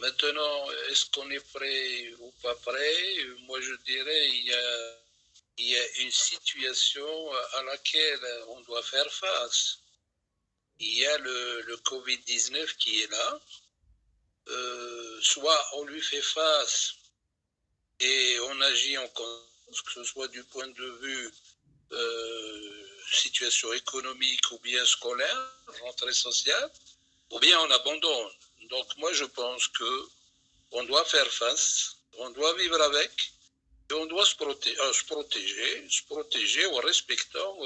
Maintenant, est-ce qu'on est prêt ou pas prêt? Moi, je dirais il y a une situation à laquelle on doit faire face. Il y a le Covid-19 qui est là. Soit on lui fait face et on agit en conséquence, que ce soit du point de vue situation économique ou bien scolaire, rentrée sociale, ou bien on abandonne. Donc moi je pense que on doit faire face, on doit vivre avec, et on doit se protéger en respectant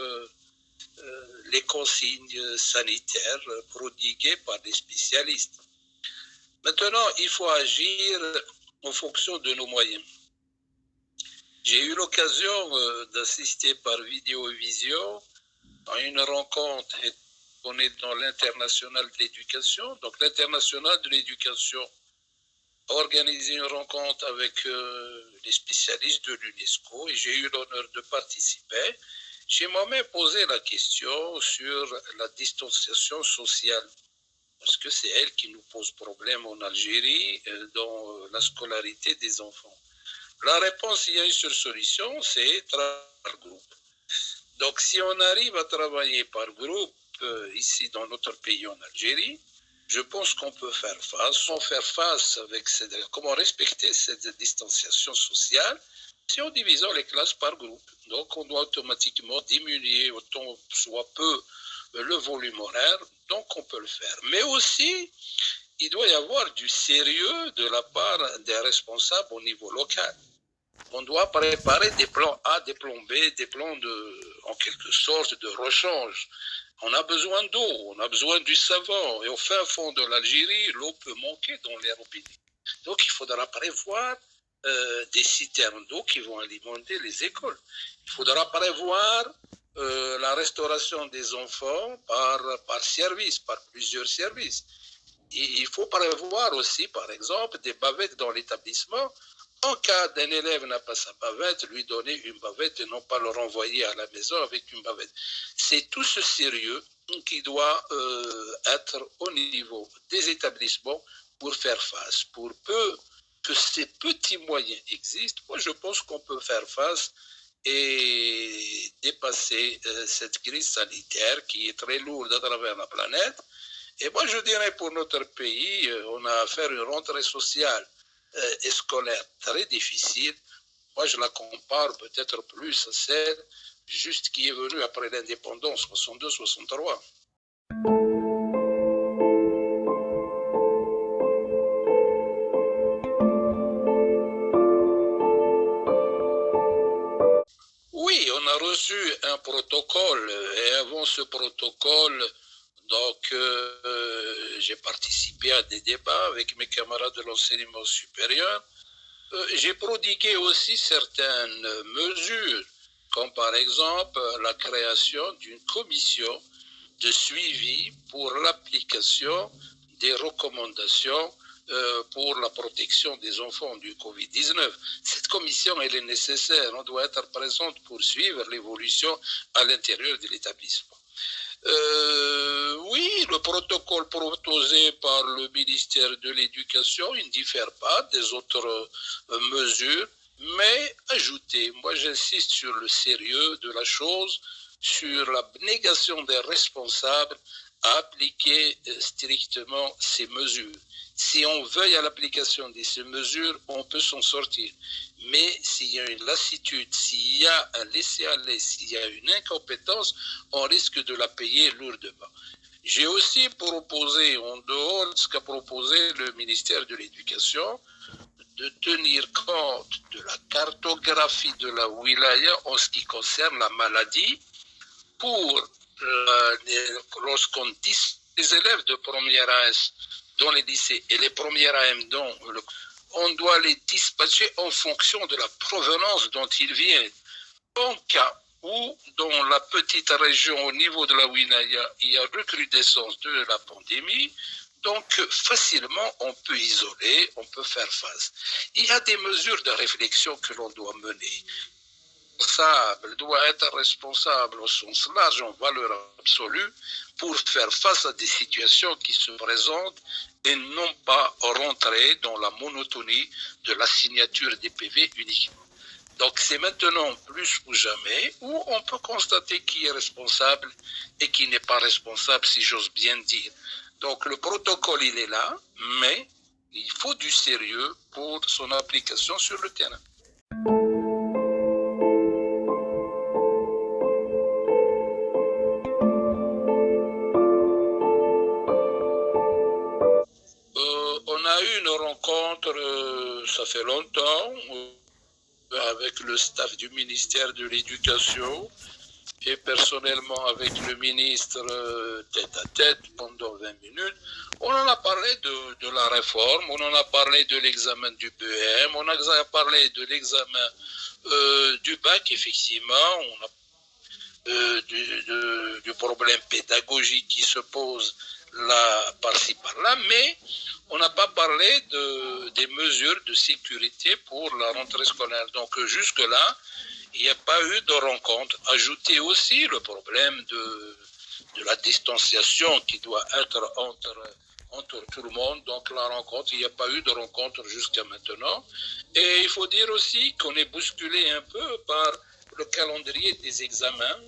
les consignes sanitaires prodiguées par des spécialistes. Maintenant, il faut agir en fonction de nos moyens. J'ai eu l'occasion d'assister par vidéo et visio à une rencontre. On est dans l'international de l'éducation. Donc l'international de l'éducation a organisé une rencontre avec les spécialistes de l'UNESCO et j'ai eu l'honneur de participer. J'ai moi-même posé la question sur la distanciation sociale, parce que c'est elle qui nous pose problème en Algérie dans la scolarité des enfants. La réponse, il y a une seule solution, c'est travailler par groupe. Donc si on arrive à travailler par groupe ici dans notre pays en Algérie, je pense qu'on peut faire face avec comment respecter cette distanciation sociale, c'est en divisant les classes par groupe. Donc on doit automatiquement diminuer autant soit peu le volume horaire, donc on peut le faire. Mais aussi, il doit y avoir du sérieux de la part des responsables au niveau local. On doit préparer des plans A, des plans B, des plans en quelque sorte de rechange. On a besoin d'eau, on a besoin du savon. Et au fin fond de l'Algérie, l'eau peut manquer dans les robinets. Donc il faudra prévoir des citernes d'eau qui vont alimenter les écoles. Il faudra prévoir la restauration des enfants par service, par plusieurs services. Et il faut prévoir aussi, par exemple, des bavettes dans l'établissement. En cas d'un élève n'a pas sa bavette, lui donner une bavette et non pas le renvoyer à la maison avec une bavette. C'est tout ce sérieux qui doit être au niveau des établissements pour faire face. Pour peu que ces petits moyens existent, moi je pense qu'on peut faire face et dépasser cette crise sanitaire qui est très lourde à travers la planète. Et moi je dirais pour notre pays, on a à faire une rentrée sociale et scolaire très difficile. Moi, je la compare peut-être plus à celle juste qui est venue après l'indépendance, 62-63. Oui, on a reçu un protocole et avant ce protocole, donc j'ai participé à des débats avec mes camarades de l'enseignement supérieur. J'ai prodigué aussi certaines mesures, comme par exemple la création d'une commission de suivi pour l'application des recommandations pour la protection des enfants du Covid-19. Cette commission, elle est nécessaire, on doit être présente pour suivre l'évolution à l'intérieur de l'établissement. Oui, le protocole proposé par le ministère de l'Éducation, il ne diffère pas des autres mesures, mais ajouté, moi j'insiste sur le sérieux de la chose, sur la négation des responsables à appliquer strictement ces mesures. Si on veille à l'application de ces mesures, on peut s'en sortir. Mais s'il y a une lassitude, s'il y a un laisser-aller, s'il y a une incompétence, on risque de la payer lourdement. J'ai aussi proposé, en dehors de ce qu'a proposé le ministère de l'Éducation, de tenir compte de la cartographie de la wilaya en ce qui concerne la maladie pour lorsqu'on dit les élèves de première AS dans les lycées et les premières AM on doit les dispatcher en fonction de la provenance dont ils viennent. En cas où dans la petite région au niveau de la wilaya, il y a recrudescence de la pandémie, donc facilement on peut isoler, on peut faire face. Il y a des mesures de réflexion que l'on doit mener. Doit être responsable au sens large, en valeur absolue, pour faire face à des situations qui se présentent et non pas rentrer dans la monotonie de la signature des PV uniquement. Donc c'est maintenant plus ou jamais où on peut constater qui est responsable et qui n'est pas responsable, si j'ose bien dire. Donc le protocole, il est là, mais il faut du sérieux pour son application sur le terrain. On a eu une rencontre, ça fait longtemps, avec le staff du ministère de l'Éducation et personnellement avec le ministre tête à tête pendant 20 minutes. On en a parlé de la réforme, on en a parlé de l'examen du BEM, on a parlé de l'examen du bac, effectivement, on a du problème pédagogique qui se pose là, par-ci, par-là, mais on n'a pas parlé des mesures de sécurité pour la rentrée scolaire. Donc jusque-là, il n'y a pas eu de rencontre. Ajouter aussi le problème de la distanciation qui doit être entre tout le monde. Donc la rencontre, il n'y a pas eu de rencontre jusqu'à maintenant. Et il faut dire aussi qu'on est bousculé un peu par le calendrier des examens,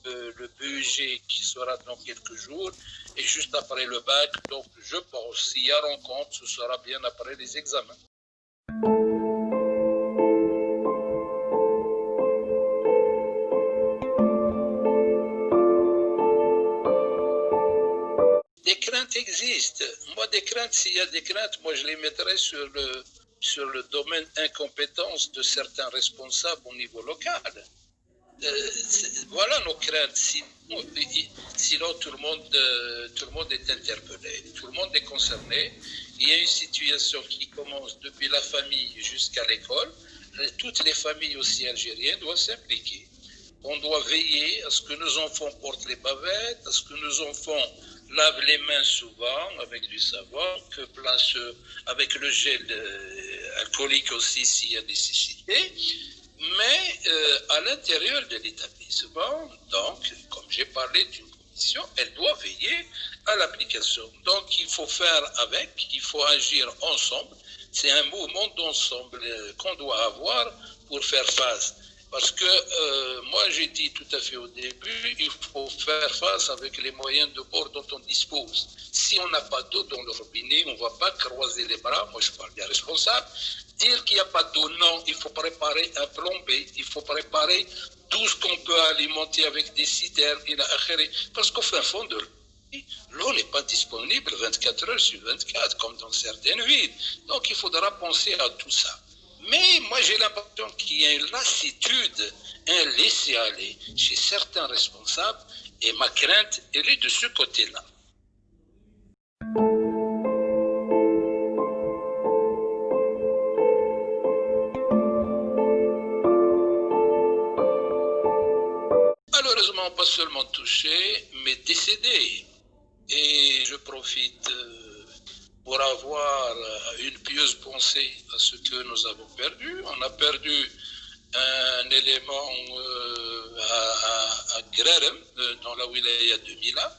le BEG qui sera dans quelques jours, et juste après le bac. Donc je pense, s'il y a rencontre, ce sera bien après les examens. Des craintes existent. Moi, des craintes, s'il y a des craintes, moi je les mettrais sur le domaine incompétence de certains responsables au niveau local. Voilà nos craintes. Sinon tout le monde est interpellé, tout le monde est concerné. Il y a une situation qui commence depuis la famille jusqu'à l'école. Toutes les familles aussi algériennes doivent s'impliquer. On doit veiller à ce que nos enfants portent les bavettes, à ce que nos enfants lavent les mains souvent avec du savon, avec le gel alcoolique aussi s'il y a nécessité. Mais à l'intérieur de l'établissement, donc, comme j'ai parlé d'une commission, elle doit veiller à l'application. Donc, il faut faire avec, il faut agir ensemble. C'est un mouvement d'ensemble qu'on doit avoir pour faire face. Parce que moi, j'ai dit tout à fait au début, il faut faire face avec les moyens de bord dont on dispose. Si on n'a pas d'eau dans le robinet, on ne va pas croiser les bras. Moi, je parle des responsables. Dire qu'il n'y a pas d'eau, non, il faut préparer un plan B, il faut préparer tout ce qu'on peut alimenter avec des citernes, parce qu'au fin fond de l'eau n'est pas disponible 24 heures sur 24, comme dans certaines villes. Donc il faudra penser à tout ça. Mais moi j'ai l'impression qu'il y a une lassitude, un laisser-aller chez certains responsables, et ma crainte, elle est de ce côté-là. Malheureusement, pas seulement touché, mais décédé. Et je profite pour avoir une pieuse pensée à ce que nous avons perdu. On a perdu un élément à Grerem, dans la wilaya de Mila.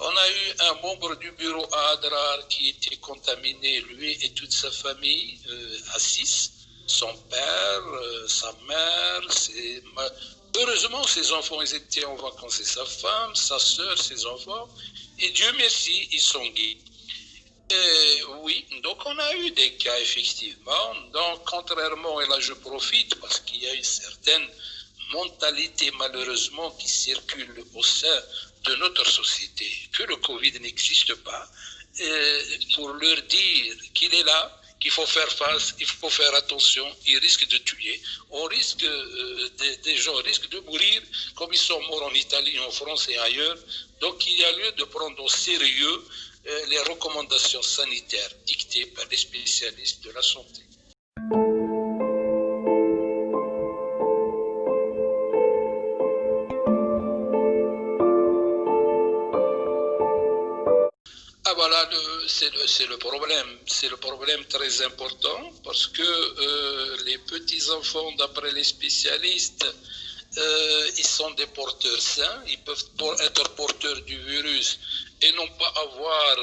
On a eu un membre du bureau à Adrar qui était contaminé, lui et toute sa famille, à 6. Son père, sa mère, heureusement, ses enfants, ils étaient en vacances, et sa femme, sa soeur, ses enfants. Et Dieu merci, ils sont guéris. Oui, donc on a eu des cas, effectivement. Donc, contrairement, et là je profite, parce qu'il y a une certaine mentalité, malheureusement, qui circule au sein de notre société, que le Covid n'existe pas, pour leur dire qu'il est là, qu'il faut faire face, il faut faire attention, il risque de tuer. On risque, des gens risquent de mourir comme ils sont morts en Italie, en France et ailleurs. Donc il y a lieu de prendre au sérieux les recommandations sanitaires dictées par les spécialistes de la santé. Ah voilà, c'est le problème. C'est le problème très important parce que les petits-enfants, d'après les spécialistes, ils sont des porteurs sains. Ils peuvent être porteurs du virus et non pas avoir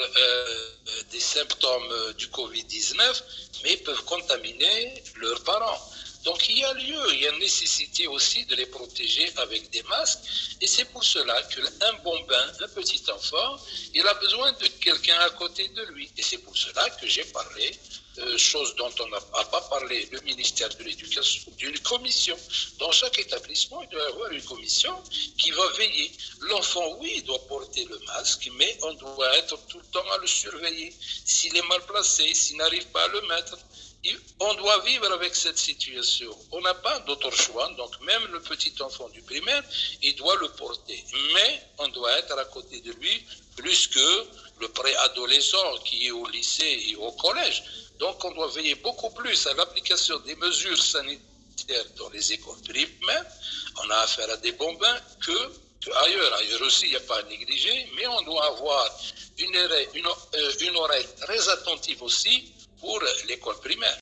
des symptômes du Covid-19, mais peuvent contaminer leurs parents. Donc il y a lieu, il y a nécessité aussi de les protéger avec des masques. Et c'est pour cela qu'un bon bain, un petit enfant, il a besoin de quelqu'un à côté de lui. Et c'est pour cela que j'ai parlé, chose dont on n'a pas parlé, le ministère de l'Éducation, d'une commission. Dans chaque établissement, il doit y avoir une commission qui va veiller. L'enfant, oui, il doit porter le masque, mais on doit être tout le temps à le surveiller. S'il est mal placé, s'il n'arrive pas à le mettre, on doit vivre avec cette situation. On n'a pas d'autre choix. Donc même le petit enfant du primaire, il doit le porter. Mais on doit être à côté de lui plus que le préadolescent qui est au lycée et au collège. Donc on doit veiller beaucoup plus à l'application des mesures sanitaires dans les écoles primaires. On a affaire à des bons bains que ailleurs. Ailleurs aussi, il n'y a pas à négliger. Mais on doit avoir une oreille très attentive aussi pour l'école primaire.